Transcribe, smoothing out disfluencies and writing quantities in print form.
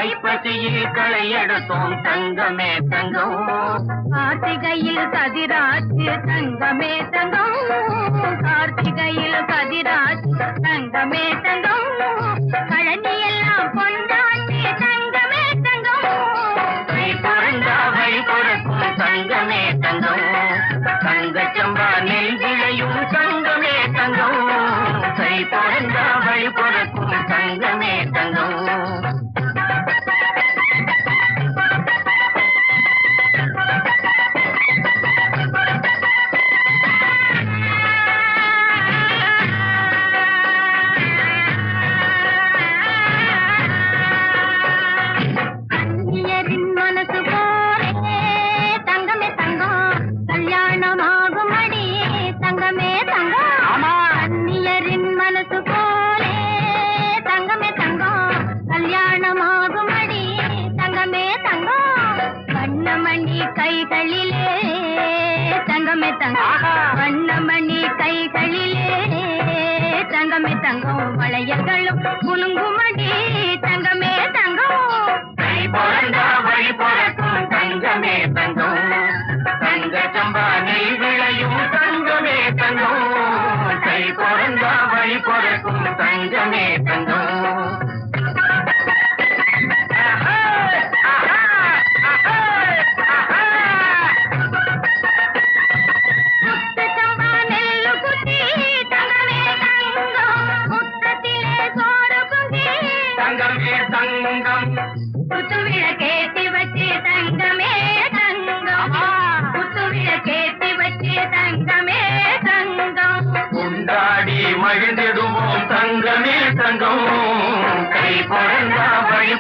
ஐப்பசியில் களையெடுத்தோம் தங்கமே தங்கம், கார்த்திகையில் கதிராச்சு தங்கமே தங்கம், கார்த்திகையில் கதிராச்சு தங்கமே தங்கம், கழனி எல்லாம் கொண்டாச்சு தங்கமே தங்கம், கை பிறந்தா வழி பிறக்கும் தங்கமே தங்கம், தங்கச்சம்பா நெல் விளையும் தங்கமே தங்கம், கை பிறந்தா வழி பிறக்கும் தங்கமே தங்கம். கைகளிலே தங்கமே தங்கம், வண்ணமணி கைகளிலே தங்கமே தங்கம், வளையல்களும் குலுங்குமடி தங்கமே தங்கம், கை பிறந்தா வழி பிறக்கும் தங்கமே தங்கம், தங்கச்சம்பா நெல் விளையும் தங்கமே தங்கம், கை பிறந்தா வழி பிறக்கும் தங்கமே தங்கம். குத்துவிளக்கேத்தி வச்சு தங்கமே தங்கம், குத்துவிளக்கேத்தி வச்சு தங்கமே தங்கம், கொண்டாடி மகிழ்ந்திடுவோம் தங்கமே தங்கம், கை பிறந்தா வழி